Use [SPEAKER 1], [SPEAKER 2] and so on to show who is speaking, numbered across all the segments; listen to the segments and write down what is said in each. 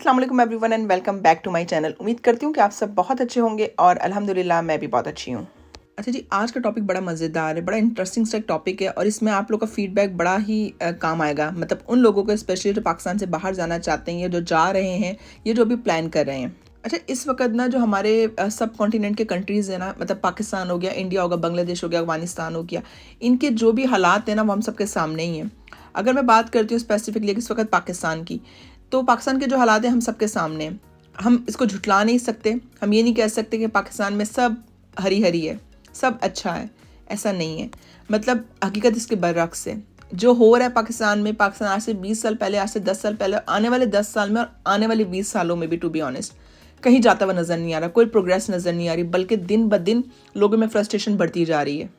[SPEAKER 1] अस्सलाम वालेकुम everyone and welcome back to my channel. उम्मीद करती हूँ कि आप सब बहुत अच्छे होंगे और अल्हम्दुलिल्लाह मैं भी बहुत अच्छी हूँ। अच्छा जी, आज का टॉपिक बड़ा मज़ेदार है, बड़ा इंटरेस्टिंग सा टॉपिक है और इसमें आप लोग का फीडबैक बड़ा ही काम आएगा। मतलब उन लोगों को स्पेशली जो पाकिस्तान से बाहर जाना चाहते हैं या जो जा रहे हैं, ये जो भी प्लान कर रहे हैं। अच्छा, इस वक्त ना जो हमारे सब कॉन्टिनेंट के कंट्रीज़ हैं ना, मतलब पाकिस्तान हो गया, इंडिया होगा, बांग्लादेश हो गया, अफगानिस्तान हो गया, इनके जो भी हालात हैं ना वो हम सबके सामने ही हैं। अगर मैं बात करती हूँ स्पेसिफिकली इस वक्त पाकिस्तान की, तो पाकिस्तान के जो हालात हैं हम सबके सामने हैं। हम इसको झुटला नहीं सकते, हम ये नहीं कह सकते कि पाकिस्तान में सब हरी हरी है, सब अच्छा है। ऐसा नहीं है। मतलब हकीकत इसके बरअक्स है। जो हो रहा है पाकिस्तान में, पाकिस्तान आज से 20 साल पहले, आज से 10 साल पहले, आने वाले 10 साल में और आने वाले 20 सालों में भी, टू बी ऑनेस्ट, कहीं जाता हुआ नज़र नहीं आ रहा, कोई प्रोग्रेस नज़र नहीं आ रही, बल्कि दिन ब दिन लोगों में फ्रस्ट्रेशन बढ़ती जा रही है।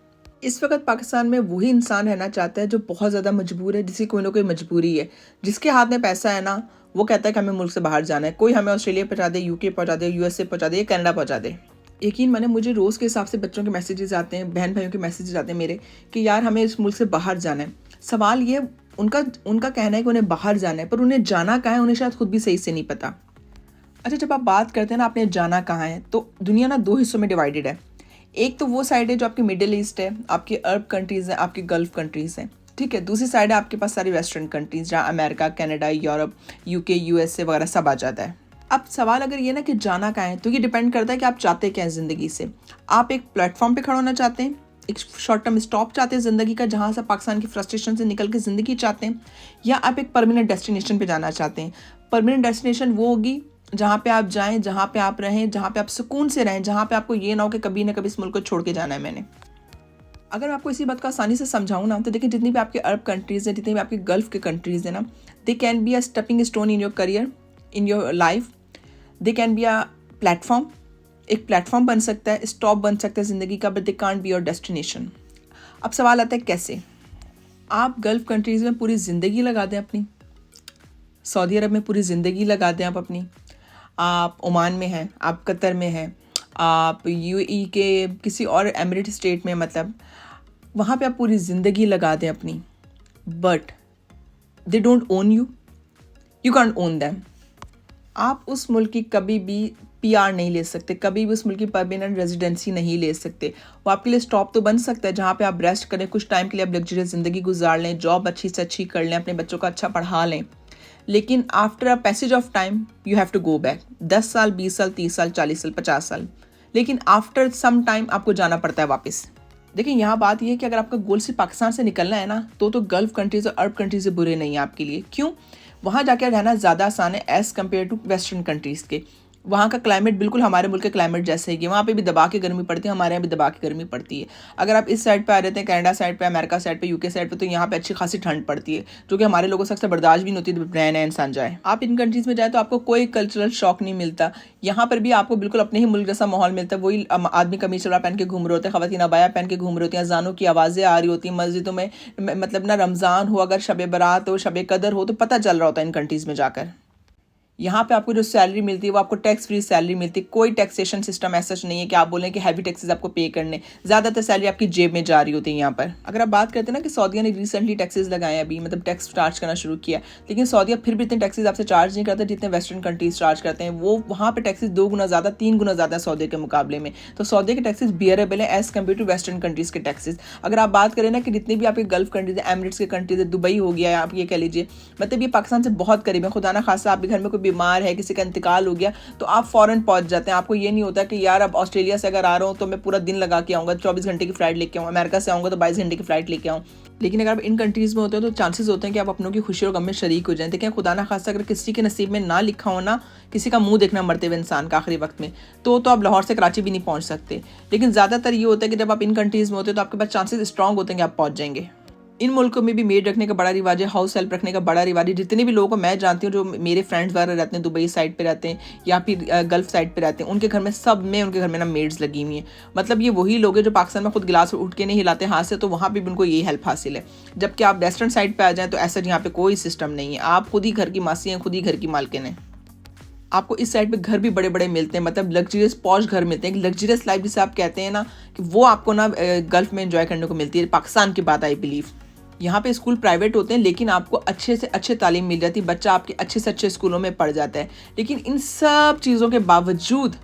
[SPEAKER 1] इस वक्त पाकिस्तान में वही इंसान रहना चाहता है जो बहुत ज़्यादा मजबूर है, जिसकी कोई ना कोई मजबूरी है, जिसके हाथ में पैसा है ना, वो कहता है कि हमें मुल्क से बाहर जाना है। कोई हमें ऑस्ट्रेलिया पहुंचा दे, यूके पहुंचा दे, यूएसए पहुंचा दे, कनाडा पहुंचा दे। यकीन माने मुझे रोज़ के हिसाब से बच्चों के मैसेजेस आते हैं, बहन भाइयों के मैसेजेस आते हैं मेरे, कि यार हमें इस मुल्क से बाहर जाना है। सवाल ये, उनका उनका कहना है कि उन्हें बाहर जाना है, पर उन्हें जाना कहाँ है उन्हें शायद खुद भी सही से नहीं पता। अच्छा, जब आप बात करते हैं ना आपने जाना कहाँ है, तो दुनिया ना दो हिस्सों में डिवाइडेड है। एक तो वो साइड है जो आपकी मिडिल ईस्ट है, आपकी अरब कंट्रीज़ हैं, आपकी गल्फ कंट्रीज़ हैं, ठीक है। दूसरी साइड है आपके पास सारी वेस्टर्न कंट्रीज़, जहाँ America, Canada, Europe, UK, USA वगैरह सब आ जाता है। अब सवाल अगर ये ना कि जाना कहाँ है, तो ये डिपेंड करता है कि आप चाहते क्या हैं ज़िंदगी से। आप एक प्लेटफॉर्म पे खड़ा होना चाहते हैं, एक शॉर्ट टर्म स्टॉप चाहते हैं ज़िंदगी का, जहाँ से पाकिस्तान की फ्रस्ट्रेशन से निकल के ज़िंदगी चाहते हैं, या आप एक परमानेंट डेस्टिनेशन पे जाना चाहते हैं। परमानेंट डेस्टिनेशन वो होगी जहाँ पे आप जाएं, जहाँ पे आप रहें, जहाँ पे आप सुकून से रहें, जहाँ पे आपको ये ना हो कि कभी ना कभी इस मुल्क को छोड़ के जाना है मैंने। अगर मैं आपको इसी बात को आसानी से समझाऊँ ना, तो देखिए जितनी भी आपके अरब कंट्रीज़ हैं, जितनी भी आपकी गल्फ़ के कंट्रीज़ हैं ना, they can be a stepping stone in your career, in your life. They can be a platform, एक प्लेटफॉर्म बन सकता है, स्टॉप बन सकता है ज़िंदगी का, but they can't be your destination. अब सवाल आता है कैसे। आप गल्फ़ कंट्रीज़ में पूरी ज़िंदगी लगा दें अपनी, सऊदी अरब में पूरी ज़िंदगी लगा दें आप अपनी, आप ओमान में हैं, आप कतर में हैं, आप यूएई के किसी और एमिरेट स्टेट में, मतलब वहाँ पे आप पूरी ज़िंदगी लगा दें अपनी, but they don't own you, you can't own them. आप उस मुल्क की कभी भी पीआर नहीं ले सकते, कभी भी उस मुल्क की परमानेंट रेजिडेंसी नहीं ले सकते। वो आपके लिए स्टॉप तो बन सकता है जहाँ पे आप रेस्ट करें, कुछ टाइम के लिए आप लग्जरियस ज़िंदगी गुजार लें, जॉब अच्छी से अच्छी कर लें, अपने बच्चों को अच्छा पढ़ा लें, लेकिन after a passage of time you have to go back. 10 साल, 20 साल, 30 साल, 40 साल, 50 साल, लेकिन आफ्टर सम टाइम आपको जाना पड़ता है वापस। देखिए यहाँ बात यह है कि अगर आपका गोल सिर्फ पाकिस्तान से निकलना है ना, तो गल्फ़ कंट्रीज़ और अरब कंट्रीज़ से बुरे नहीं है आपके लिए। क्यों? वहाँ जाकर रहना ज़्यादा आसान है as compare to western countries के। वहाँ का क्लाइमेट बिल्कुल हमारे मुल्क के क्लाइमेट जैसे ही है। वहाँ पे भी दबा के गर्मी पड़ती है, हमारे यहाँ भी दबा के गर्मी पड़ती है। अगर आप इस साइड पे आ रहे थे, कनाडा साइड पे, अमेरिका साइड पे, यूके साइड पे, तो यहाँ पे अच्छी खासी ठंड पड़ती है, जो कि हमारे लोगों से अक्सर बर्दाश्त भी नहीं होती। नया नया इंसान जाए, आप इन कंट्रीज़ में जाए तो आपको कोई कल्चरल शॉक नहीं मिलता। यहाँ पर भी आपको बिल्कुल अपने ही मुल्क जैसा माहौल मिलता है। वही आदमी कमीज शलवार पहन के घूम रहे होते हैं, ख़वातीन अबाया पहन के घूम रही होती हैं, अज़ानों की आवाज़ें आ रही होती हैं मस्जिदों में। मतलब ना रमज़ान हो, अगर शब बारात हो, शब कदर हो, तो पता चल रहा होता है इन कंट्रीज़ में जाकर। यहाँ पे आपको जो सैलरी मिलती है वो आपको टैक्स फ्री सैलरी मिलती है। कोई टैक्सेशन सिस्टम ऐसा नहीं है कि आप बोलें कि हैवी टैक्सेस आपको पे करने, ज़्यादातर सैलरी आपकी जेब में जा रही होती है यहाँ पर। अगर आप बात करते हैं ना कि सऊदीया ने रिसेंटली टैक्सेस लगाए, अभी मतलब टैक्स चार्ज करना शुरू किया, लेकिन सऊदीया फिर भी इतने टैक्सेस आपसे चार्ज नहीं करता जितने वेस्टर्न कंट्रीज चार्ज करते हैं। वो वहाँ पर टैक्सेस 2 गुना ज़्यादा, 3 गुना ज़्यादा है सऊदीया के मुकाबले में। तो सऊदीया के टैक्सेस बियरेबल है as compare to western countries के टैक्सेस। अगर आप बात करें ना कि जितनी भी आपके गल्फ़ कंट्रीज है, एमिरेट्स के कंट्रीज है, दुबई हो गया, आप ये कह लीजिए, मतलब ये पाकिस्तान से बहुत करीब है। खुदा ना खासा आपके घर में कोई बीमार है, किसी का इंतकाल हो गया, तो आप फौरन पहुंच जाते हैं। आपको ये नहीं होता कि यार अब ऑस्ट्रेलिया से अगर आ रहा हूँ तो मैं पूरा दिन लगा के आऊँगा, 24 घंटे की फ्लाइट लेके आऊँ, अमेरिका से आऊँगा तो 22 घंटे की फ्लाइट लेके आऊँ। लेकिन अगर आप इन कंट्रीज़ में होते हो तो चांसेस होते हैं कि आप अपनों की खुशी और गम में शरीक हो जाएं। देखिए खुदा ना खासा अगर किसी के नसीब में ना लिखा हो ना, किसी का मुंह देखना मरते हुए इंसान का आखिरी वक्त में, तो आप लाहौर से कराची भी नहीं पहुँच सकते। लेकिन ज़्यादातर ये होता है कि जब आप इन कंट्रीज़ में होते हो तो आपके पास चांसेस स्ट्रॉन्ग होते हैं कि आप पहुँच जाएंगे। इन मुल्कों में भी मेड रखने का बड़ा रिवाज है, हाउस हेल्प रखने का बड़ा रिवाज है। जितने भी लोगों को मैं जानती हूँ, जो मेरे फ्रेंड्स वगैरह रहते हैं, दुबई साइड पे रहते हैं या फिर गल्फ साइड पे रहते हैं, उनके घर में उनके घर में ना मेड्स लगी हुई हैं। मतलब ये वही लोग हैं जो पाकिस्तान में खुद गिलास उठ के नहीं हिलाते हाथ से, तो वहाँ भी उनको यही हेल्प हासिल है। जबकि आप वेस्टर्न साइड पर आ जाएँ तो ऐसा यहाँ पे कोई सिस्टम नहीं है। आप खुद ही घर की मासी हैं, खुद ही घर की मालकिन हैं। आपको इस साइड पे घर भी बड़े बड़े मिलते हैं, मतलब लग्जरियस पॉश घर मिलते हैं। एक लग्जरियस लाइफ जिसे आप कहते हैं ना, कि वो आपको ना गल्फ में एंजॉय करने को मिलती है। पाकिस्तान की बात आई बिलीव, यहाँ पे स्कूल प्राइवेट होते हैं लेकिन आपको अच्छे से अच्छे तालीम मिल जाती है, बच्चा आपके अच्छे से अच्छे स्कूलों में पढ़ जाता है। लेकिन इन सब चीज़ों के बावजूद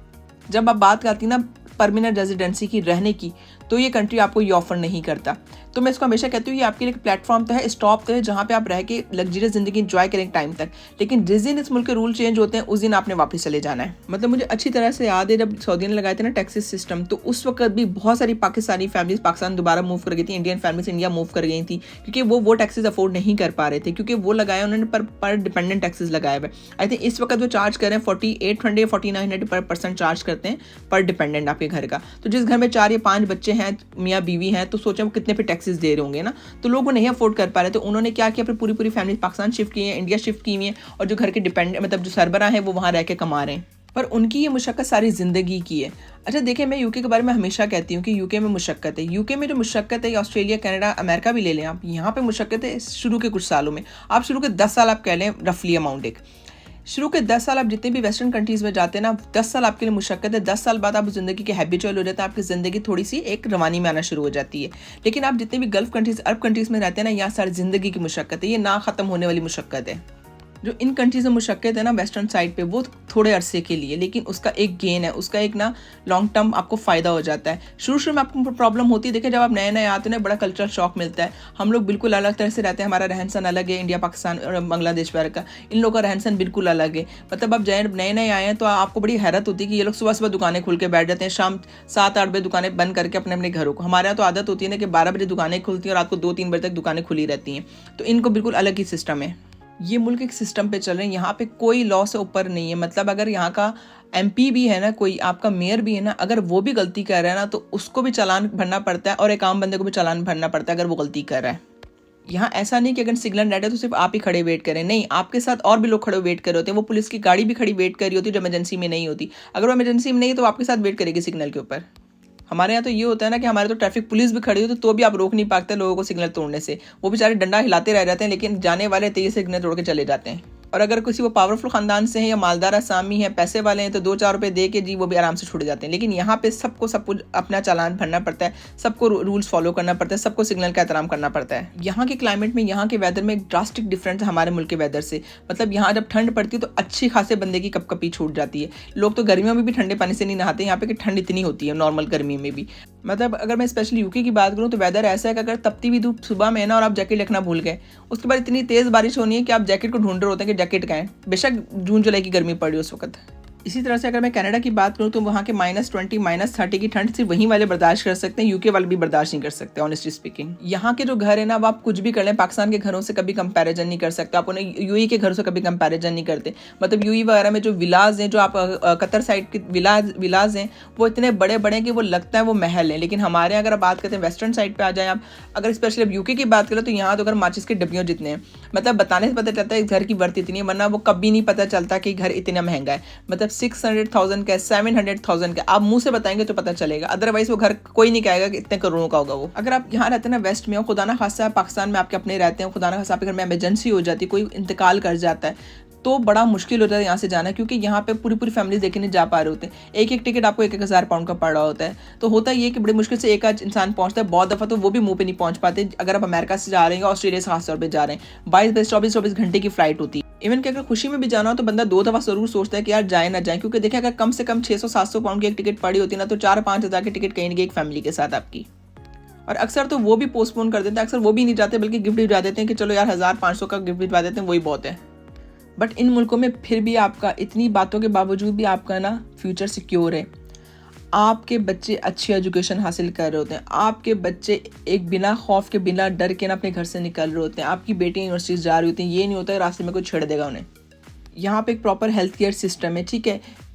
[SPEAKER 1] जब आप बात करती ना परमानेंट रेजिडेंसी की, रहने की, तो ये कंट्री आपको ये ऑफर नहीं करता। तो मैं इसको हमेशा कहती हूँ ये आपके लिए प्लेटफॉर्म तो है, स्टॉप तो है, जहाँ पे आप रह के लग्जरियस जिंदगी इंजॉय करेंगे टाइम तक। लेकिन जिस दिन इस मुल्क के रूल चेंज होते हैं उस दिन आपने वापस चले जाना है। मतलब मुझे अच्छी तरह से याद है जब सऊदी ने लगाए थे ना टैक्सेस सिस्टम, तो उस वक्त भी बहुत सारी पाकिस्तानी फैमिलीज पाकिस्तान दोबारा मूव कर गई थी, इंडियन फैमिलीज इंडिया मूव कर गई थी, क्योंकि वो टैक्सेस अफोर्ड नहीं कर पा रहे थे, क्योंकि वो लगाया उन्होंने पर डिपेंडेंट टैक्सेस लगाए हुए। आई थिंक इस वक्त वो चार्ज कर रहे हैं 4800 4900 पर परसेंट चार्ज करते हैं पर डिपेंडेंट आपके घर का। तो जिस घर में 4 या 5 बच्चे हैं, मियाँ बीवी हैं, तो सोचो वो कितने पे टैक्सेस दे रहे होंगे ना। तो लोग वो नहीं अफोर्ड कर पा रहे, तो उन्होंने क्या किया, अपनी पूरी फैमिली पाकिस्तान शिफ्ट की है, इंडिया शिफ्ट की हुई है, और जो घर के डिपेंडेंट मतलब जो सरबरा हैं वो वहाँ रह के कमा रहे हैं, पर उनकी ये मुशक्क़त सारी ज़िंदगी की है। अच्छा देखिए, मैं यूके के बारे में हमेशा कहती हूँ कि यूके में मुशक्क़त है। यूके में जो मुशक्क़त है, ऑस्ट्रेलिया, कनाडा, अमेरिका भी ले लें आप, यहाँ पे मुशक्क़त है शुरू के कुछ सालों में। आप शुरू के 10 साल आप कह लें रफली अमाउंट, एक शुरू के 10 साल आप जितने भी वेस्टर्न कंट्रीज़ में जाते हैं ना, 10 साल आपके लिए मुशक्क़त है। 10 साल बाद आप ज़िंदगी के हैबिचुअल हो जाते हैं, आपकी ज़िंदगी थोड़ी सी एक रवानी में आना शुरू हो जाती है। लेकिन आप जितने भी गल्फ़ कंट्रीज़, अरब कंट्रीज़ में रहते हैं ना, यहाँ सारी ज़िंदगी की मुशक्क़त है, ये ना ख़त्म होने वाली मुशक्क़त है। जो इन कंट्रीज़ में मुशक्क़त है ना वेस्टर्न साइड पे, वो थोड़े अरसे के लिए, लेकिन उसका एक गेन है, उसका एक ना लॉन्ग टर्म आपको फ़ायदा हो जाता है। शुरू में आपको प्रॉब्लम होती है, देखिए जब आप नए आते हैं ना, बड़ा कल्चरल शॉक मिलता है। हम लोग बिल्कुल अलग तरह से रहते हैं, हमारा रहन सहन अलग है, इंडिया पाकिस्तान और बांग्लादेश वगैरह का, इन लोगों का रहन सहन बिल्कुल अलग है। मतलब आप नए आए हैं तो आपको बड़ी हैरत होती है कि ये लोग सुबह दुकानें खुल के बैठ जाते हैं, शाम 7-8 बजे दुकानें बंद करके अपने घरों को। हमारे यहाँ तो आदत होती है ना कि 12 बजे दुकानें खुलती हैं और रात को 2-3 बजे तक दुकानें खुली रहती हैं। तो इनको बिल्कुल अलग ही सिस्टम है। ये मुल्क एक सिस्टम पे चल रहे हैं, यहाँ पे कोई लॉ से ऊपर नहीं है। मतलब अगर यहाँ का MP भी है ना, कोई आपका मेयर भी है ना, अगर वो भी गलती कर रहा है ना, तो उसको भी चालान भरना पड़ता है, और एक आम बंदे को भी चालान भरना पड़ता है अगर वो गलती कर रहा है। यहाँ ऐसा नहीं कि अगर सिग्नल रेड है तो सिर्फ आप ही खड़े वेट करें, नहीं, आपके साथ और भी लोग खड़े वेट कर रहे होते हैं। वो पुलिस की गाड़ी भी खड़ी वेट कर रही होती है जो इमरजेंसी में नहीं होती। अगर वो इमरजेंसी में नहीं है तो आपके साथ वेट करेगी सिग्नल के ऊपर। हमारे यहाँ तो ये होता है ना कि हमारे तो ट्रैफिक पुलिस भी खड़ी हो तो भी आप रोक नहीं पाते लोगों को सिग्नल तोड़ने से। वो बेचारे डंडा हिलाते रह जाते हैं, लेकिन जाने वाले तेज सिग्नल तोड़ के चले जाते हैं। और अगर किसी वो पावरफुल खानदान से है या मालदार असामी है, पैसे वाले हैं, तो 2-4 रुपए दे के जी वो भी आराम से छुट जाते हैं। लेकिन यहाँ पे सबको सब कुछ अपना चालान भरना पड़ता है, सबको रूल्स फॉलो करना पड़ता है, सबको सिग्नल का एहतराम करना पड़ता है। यहाँ के क्लाइमेट में, यहाँ के वेदर में एक ड्रास्टिक डिफरेंस है हमारे मुल्क के वेदर से। मतलब यहाँ जब ठंड पड़ती है तो अच्छी खासे बंदे की कपकपी छूट जाती है। लोग तो गर्मियों में भी ठंडे पानी से नहीं नहाते, यहाँ पे कि ठंड इतनी होती है नॉर्मल गर्मी में भी। मतलब अगर मैं स्पेशली यूके की बात करूँ तो वेदर ऐसा है कि अगर तपती हुई धूप सुबह में है ना और आप जैकेट रखना भूल गए, उसके बाद इतनी तेज़ बारिश होनी है कि आप जैकेट को ढूंढ रहे होते हैं कि जैकेट कहाँ है। बेशक जून जुलाई की गर्मी पड़ी उस वक्त। इसी तरह से अगर मैं कनाडा की बात करूँ तो वहाँ के -20 -30 की ठंड सिर्फ वहीं वाले बर्दाश्त कर सकते हैं, यूके वाले भी बर्दाश्त नहीं कर सकते ऑनेस्टली स्पीकिंग। यहाँ के जो घर है ना, वो आप कुछ भी कर लें, पाकिस्तान के घरों से कभी कंपैरिजन नहीं कर सकते, आप उन्हें यूएई के घरों से कभी कंपैरिजन नहीं करते। मतलब यूएई वगैरह में जो विलाज हैं, जो आप कतर साइड के विलाज हैं, वो इतने बड़े बड़े हैं कि वो लगता है वो महल है। लेकिन हमारे यहाँ अगर बात करते हैं वेस्टर्न साइड पर आ जाए आप, अगर स्पेशली अब यूके की बात करें तो यहाँ तो अगर माचिस के डब्बियों जितने हैं, मतलब बताने से पता चलता है घर की वर्थ इतनी है, वरना वो कभी नहीं पता चलता कि घर इतना महंगा है। मतलब 600,000 का, 700,000 का, आप मुंह से बताएंगे तो पता चलेगा, अदरवाइज वो घर कोई नहीं कहेगा कि इतने करोड़ों का होगा वो। अगर आप यहाँ रहते हैं ना वेस्ट में, खुदा ना खासा पाकिस्तान में आपके अपने रहते हैं, खुदा ना खासा आपके घर में इमरजेंसी हो जाती है, कोई इंतकाल कर जाता है, तो बड़ा मुश्किल हो जाता है यहाँ से जाना, क्योंकि यहाँ पे पूरी फैमिली देखने जा पा रहे होते हैं। एक टिकट आपको 1,000 पाउंड का पड़ रहा होता है। तो होता ये कि बड़ी मुश्किल से एक आध इंसान पहुँचता है, बहुत दफ़ा तो वो भी मुंह पे नहीं पहुँच पाते। अगर आप अमेरिका से जा रहे हैं, ऑस्ट्रेलिया से खासतौर पर जा रहे हैं, 22-24 घंटे की फ्लाइट होती है। इवन कि अगर खुशी में भी जाना हो तो बंदा 2 दफ़ा जरूर सोचता है कि यार जाए ना जाए, क्योंकि देखिए अगर कम से कम 600-700 पाउंड की एक टिकट पड़ी होती है ना, तो 4-5 हज़ार की टिकट कहीं नहीं गई एक फैमिली के साथ आपकी। और अक्सर तो वो भी पोस्टपोन कर देते हैं, अक्सर वो भी नहीं जाते, बल्कि गिफ्ट भिजवा देते हैं कि चलो यार 1,500 का गिफ्ट भिजवा देते हैं, वही बहुत है। बट इन मुल्कों में फिर भी आपका इतनी बातों के बावजूद भी आपका ना फ्यूचर सिक्योर है। आपके बच्चे अच्छी एजुकेशन हासिल कर रहे होते हैं, आपके बच्चे एक बिना खौफ के, बिना डर के ना अपने घर से निकल रहे होते हैं, आपकी बेटी यूनिवर्सिटीज जा रही होती हैं, ये नहीं होता है रास्ते में कोई छेड़ देगा उन्हें। यहाँ पे एक प्रॉपर हेल्थ केयर सिस्टम है,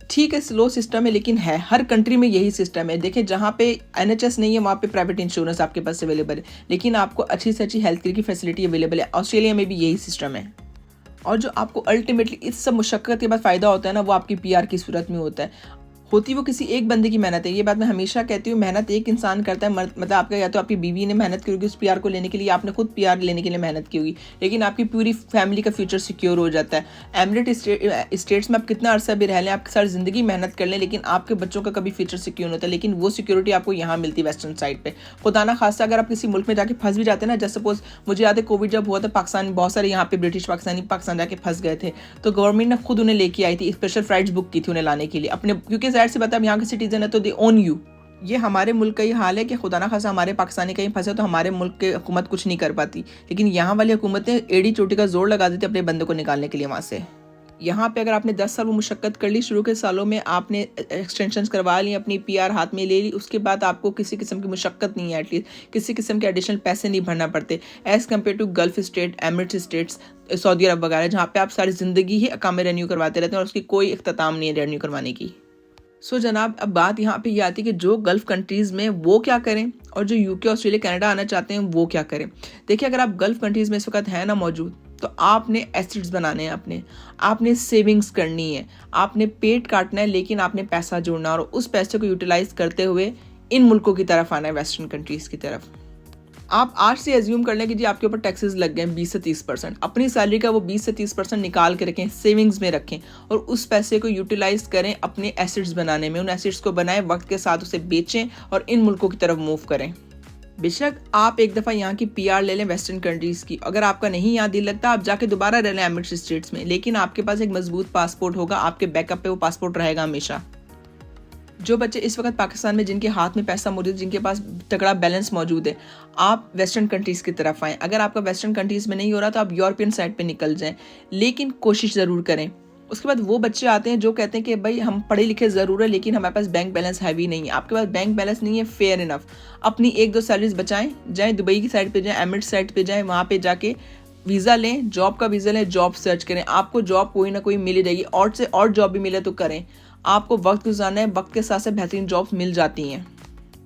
[SPEAKER 1] ठीक है स्लो सिस्टम है, लेकिन है, हर कंट्री में यही सिस्टम है। देखिए जहाँ पे NHS नहीं है वहाँ पे प्राइवेट इंश्योरेंस आपके पास अवेलेबल है, लेकिन आपको अच्छी से अच्छी हेल्थ केयर की फैसिलिटी अवेलेबल है। ऑस्ट्रेलिया में भी यही सिस्टम है। और जो आपको अल्टीमेटली इस सब मुशक्क़त के बाद फ़ायदा होता है ना, वो आपकी PR की सूरत में होता है। होती वो किसी एक बंदे की मेहनत है। ये बात मैं हमेशा कहती हूँ, मेहनत एक इंसान करता है, मतलब आपका या तो आपकी बीवी ने मेहनत की होगी उस पीआर को लेने के लिए, आपने खुद पीआर लेने के लिए मेहनत की होगी, लेकिन आपकी पूरी फैमिली का फ्यूचर सिक्योर हो जाता है। एमिरेट स्टेट्स में आप कितना अरसा भी रह लें, आप सारी ज़िंदगी मेहनत कर लें, लेकिन आपके बच्चों का कभी फ्यूचर सिक्योर होता है, लेकिन वो सिक्योरिटी आपको यहाँ मिलती है वेस्टर्न साइड पर। खुदा ना खास्ता अगर आप किसी मुल्क में जाके फंस भी जाते हैं ना, जैसे सपोज मुझे याद है कोविड जब हुआ था, पाकिस्तान बहुत सारे यहाँ पे ब्रिटिश पाकिस्तानी पाकिस्तान जाके फंस गए थे, तो गवर्नमेंट ने खुद उन्हें लेके आई थी, स्पेशल फ्लाइट्स बुक की थी उन्हें लाने के लिए अपने, क्योंकि जाहिर सी बात है यहाँ के सिटीजन है तो दे ओन यू। ये हमारे मुल्क का ही हाल है कि खुदा ना खासा हमारे पाकिस्तानी कहीं फंसे तो हमारे मुल्क की हुकूमत कुछ नहीं कर पाती, लेकिन यहाँ वाली हुकूमतें एड़ी चोटी का जोर लगा देती अपने बंदे को निकालने के लिए वहाँ से। यहाँ पे अगर आपने 10 साल वो मुशक्कत कर ली, शुरू के सालों में आपने एक्सटेंशंस करवा ली, अपनी पीआर हाथ में ले ली, उसके बाद आपको किसी किस्म की मुशक्कत नहीं है, एटलीस्ट किसी किस्म के एडिशनल पैसे नहीं भरना पड़ते as compare to Gulf state, Emirates states, Saudi Arab वगैरह, जहाँ पे आप सारी ज़िंदगी ही अकामे रेन्यू करवाते रहते हैं और उसकी कोई इख्तिताम नहीं है रेन्यू करवाने की। सो जनाब, अब बात यहाँ पे ये आती है कि जो गल्फ़ कंट्रीज़ में वो क्या करें और जो यूके, ऑस्ट्रेलिया, कनाडा आना चाहते हैं वो क्या करें। देखिए, अगर आप गल्फ़ कंट्रीज़ में इस वक्त हैं ना मौजूद, तो आपने एसेट्स बनाने हैं, आपने सेविंग्स करनी है, आपने पेट काटना है, लेकिन आपने पैसा जोड़ना और उस पैसे को यूटिलाइज करते हुए इन मुल्कों की तरफ आना है, वेस्टर्न कंट्रीज़ की तरफ। आप आज से एज्यूम कर लें कि जी आपके ऊपर टैक्सेस लग गए 20 से 30%, अपनी सैलरी का वो 20 से 30% निकाल के रखें, सेविंग्स में रखें और उस पैसे को यूटिलाइज करें अपने एसेट्स बनाने में। उन एसेट्स को बनाएं, वक्त के साथ उसे बेचें और इन मुल्कों की तरफ मूव करें। बेशक आप एक दफ़ा यहाँ की पीआर ले लें वेस्टर्न कंट्रीज़ की, अगर आपका नहीं यहाँ दिल लगता आप जाके दोबारा रह लें एमिरेट्स स्टेट्स में, लेकिन आपके पास एक मजबूत पासपोर्ट होगा, आपके बैकअप पे वो पासपोर्ट रहेगा हमेशा। जो बच्चे इस वक्त पाकिस्तान में जिनके हाथ में पैसा मौजूद है, जिनके पास तगड़ा बैलेंस मौजूद है, आप वेस्टर्न कंट्रीज़ की तरफ आएँ। अगर आपका वेस्टर्न कंट्रीज़ में नहीं हो रहा तो आप यूरोपियन साइड पे निकल जाएं, लेकिन कोशिश ज़रूर करें। उसके बाद वो बच्चे आते हैं जो कहते हैं कि भाई हम पढ़े लिखे ज़रूर है, लेकिन हमारे पास बैंक बैलेंस हैवी नहीं है। आपके पास बैंक बैलेंस नहीं है, फेयर इनफ, अपनी 1-2 सैलरीज बचाएं, जाएँ दुबई की साइड पर जाएँ, एमिरेट्स साइड पर जाएँ, वहाँ पर जाके वीज़ा लें, जॉब का वीज़ा लें, जॉब सर्च करें, आपको जॉब कोई ना कोई मिल ही जाएगी, और से और जॉब भी मिले तो करें। आपको वक्त गुजारना है, वक्त के साथ साथ बेहतरीन जॉब्स मिल जाती हैं।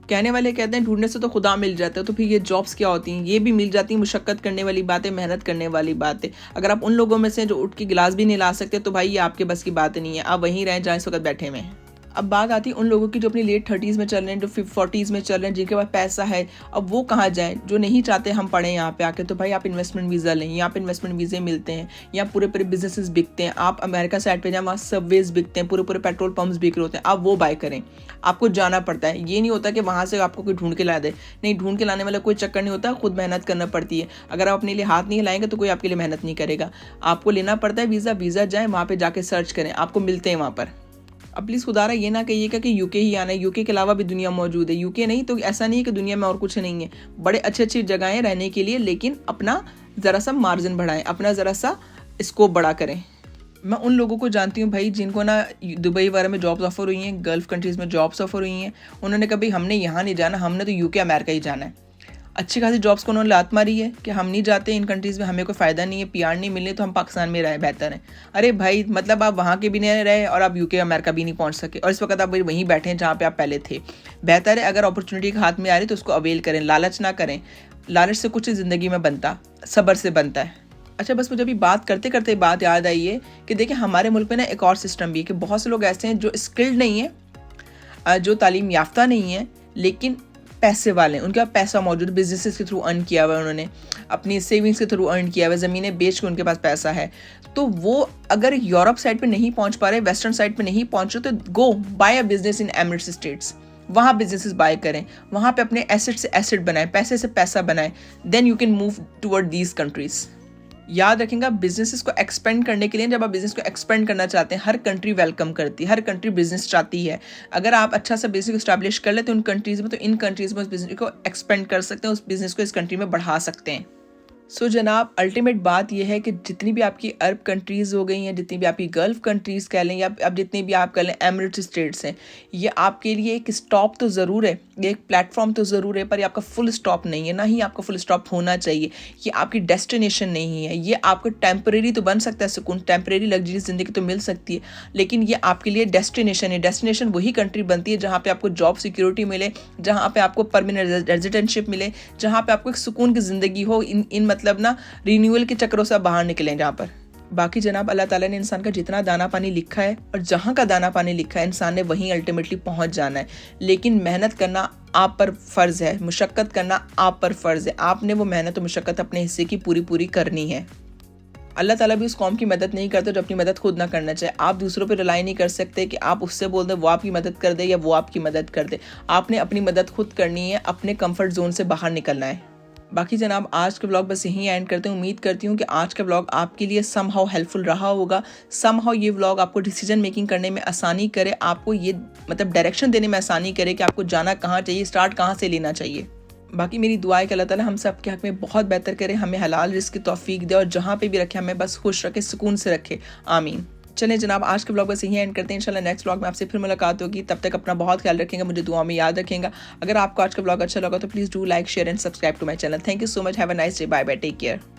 [SPEAKER 1] कहने वाले कहते हैं ढूंढने से तो खुदा मिल जाता है, तो फिर ये जॉब्स क्या होती हैं? ये भी मिल जाती हैं, मुशक्कत करने वाली बात है, मेहनत करने वाली बात है। अगर आप उन लोगों में से जो उठ के गिलास भी नहीं ला सकते तो भाई ये आपके बस की बात नहीं है, आप वहीं रहें जहाँ इस वक्त बैठे हुए हैं। अब बात आती है उन लोगों की जो अपनी लेट 30s में चल रहे हैं, जो 40s में चल रहे हैं, जिनके पास पैसा है, अब वो कहाँ जाएं? जो नहीं चाहते हम पढ़ें यहाँ पे आके, तो भाई आप इन्वेस्टमेंट वीज़ा लें, यहाँ पे इन्वेस्टमेंट वीज़े मिलते हैं, यहाँ पूरे पूरे बिजनेसेस बिकते हैं। आप अमेरिका साइड पे जाएं, वहाँ सबवेज बिकते हैं, पूरे पूरे पेट्रोल पंप्स बिक रहे होते हैं, आप वो बाय करें। आपको जाना पड़ता है, ये नहीं होता कि वहाँ से आपको कोई ढूंढ के ला दे, नहीं, ढूंढ के लाने वाला कोई चक्कर नहीं होता, खुद मेहनत करना पड़ती है। अगर आप अपने लिए हाथ नहीं हिलाएंगे तो कोई आपके लिए मेहनत नहीं करेगा, आपको लेना पड़ता है वीज़ा जाएँ, वहाँ पर जाके सर्च करें, आपको मिलते हैं वहाँ पर। अब प्लीज़ खुदारा ये ना कहिएगा कि यूके ही आना है, यूके के अलावा भी दुनिया मौजूद है। यूके नहीं तो ऐसा नहीं है कि दुनिया में और कुछ नहीं है, बड़े अच्छी अच्छी जगहें रहने के लिए, लेकिन अपना ज़रा सा मार्जिन बढ़ाएं, अपना ज़रा सा स्कोप बड़ा करें। मैं उन लोगों को जानती हूँ भाई जिनको ना दुबई वगैरह में जॉब्स ऑफर हुई हैं, गल्फ़ कंट्रीज़ में जॉब्स ऑफर हुई हैं, उन्होंने कभी हमने यहाँ नहीं जाना, हमने तो यूके अमेरिका ही जाना है। अच्छी खासी जॉब्स को उन्होंने लात मारी है कि हम नहीं जाते इन कंट्रीज़ में, हमें कोई फ़ायदा नहीं है, पीआर नहीं मिलने, तो हम पाकिस्तान में रहे बेहतर है। अरे भाई, मतलब आप वहाँ के भी नहीं रहे और आप यूके अमेरिका भी नहीं पहुँच सके, और इस वक्त आप वहीं बैठे हैं जहाँ पे आप पहले थे। बेहतर है अगर अपॉर्चुनिटी के हाथ में आ रही तो उसको अवेल करें, लालच ना करें। लालच से कुछ ज़िंदगी में बनता, सब्र से बनता है। अच्छा, बस मुझे अभी बात करते करते बात याद आई है कि देखिए हमारे मुल्क में ना एक और सिस्टम भी है कि बहुत से लोग ऐसे हैं जो स्किल्ड नहीं है, जो तालीम याफ्ता नहीं है, लेकिन पैसे वाले हैं, उनके पास पैसा मौजूद, बिजनेसेस के थ्रू अर्न किया हुआ है, उन्होंने अपनी सेविंग्स के थ्रू अर्न किया हुआ है, ज़मीनें बेच के उनके पास पैसा है। तो वो अगर यूरोप साइड पे नहीं पहुंच पा रहे, वेस्टर्न साइड पे नहीं पहुंच रहे, तो go buy a business in Emirates states, वहाँ बिजनेसेस बाय करें, वहाँ पे अपने एसेट से एसेट बनाएं, पैसे से पैसा बनाएं, then you can move toward these countries. याद रखेंगे, बिजनेसेस को एक्सपेंड करने के लिए, जब आप बिजनेस को एक्सपेंड करना चाहते हैं, हर कंट्री वेलकम करती है, हर कंट्री बिजनेस चाहती है। अगर आप अच्छा सा बिजनेस इस्टेब्लिश कर लेते हैं उन कंट्रीज़ में, तो इन कंट्रीज़ में उस बिजनेस को एक्सपेंड कर सकते हैं, उस बिजनेस को इस कंट्री में बढ़ा सकते हैं। सो जनाब, अल्टीमेट बात यह है कि जितनी भी आपकी अरब कंट्रीज़ हो गई हैं, जितनी भी आपकी गल्फ़ कंट्रीज़ कह लें, या अब जितनी भी आप कह लें एमिरेट्स स्टेट्स हैं, ये आपके लिए एक स्टॉप तो ज़रूर है, ये एक प्लेटफॉर्म तो ज़रूर है, पर ये आपका फुल स्टॉप नहीं है, ना ही आपका फुल स्टॉप होना चाहिए। ये आपकी डेस्टिनेशन नहीं है, ये आपको टेम्परेरी तो बन सकता है, सुकून, टेम्परेरी लग्जरी ज़िंदगी तो मिल सकती है, लेकिन ये आपके लिए डेस्टिनेशन है। डेस्टिनेशन वही कंट्री बनती है जहाँ पर आपको जॉब सिक्योरिटी मिले, जहाँ पर आपको परमानेंट रेजिडेंटशिप मिले, जहाँ पर आपको एक सुकून की ज़िंदगी हो, इन मतलब ना रिन्यूअल के चक्रों से बाहर निकलें, जहाँ पर बाकी जनाब अल्लाह ताला ने इंसान का जितना दाना पानी लिखा है और जहाँ का दाना पानी लिखा है इंसान ने वहीं अल्टीमेटली पहुँच जाना है। लेकिन मेहनत करना आप पर फ़र्ज़ है, मुशक्क़त करना आप पर फ़र्ज़ है। आपने वो मेहनत और मुशक्क़त अपने हिस्से की पूरी करनी है। अल्लाह ताला भी उस कौम की मदद नहीं करता जो अपनी मदद खुद ना करना चाहे। आप दूसरों पे रिलाई नहीं कर सकते कि आप उससे बोल दें वो आपकी मदद कर दे या वो आपकी मदद कर दे। आपने अपनी मदद खुद करनी है, अपने कंफर्ट जोन से बाहर निकलना है। बाकी जनाब आज का व्लॉग बस यहीं एंड करते हैं। उम्मीद करती हूँ कि आज का व्लॉग आपके लिए समहाउ हेल्पफुल रहा होगा। समहाउ ये व्लॉग आपको डिसीजन मेकिंग करने में आसानी करे, आपको ये मतलब डायरेक्शन देने में आसानी करे कि आपको जाना कहाँ चाहिए, स्टार्ट कहाँ से लेना चाहिए। बाकी मेरी दुआ है कि अल्लाह ताला हम सब के हक में बहुत बेहतर करे, हमें हलाल रिस्क की तौफीक दे और जहाँ पे भी रखे हमें बस खुश रखे, सुकून से रखे। आमीन। चलें जनाब आज के ब्लॉग बस यहीं एंड करते हैं। इंशाल्लाह नेक्स्ट ब्लॉग में आपसे फिर मुलाकात होगी। तब तक अपना बहुत ख्याल रखेंगे, मुझे दुआ में याद रखेंगे। अगर आपको आज का ब्लॉग अच्छा लगा तो please do like share and subscribe to my channel. Thank you so much. Have a nice day. Bye bye. Take care.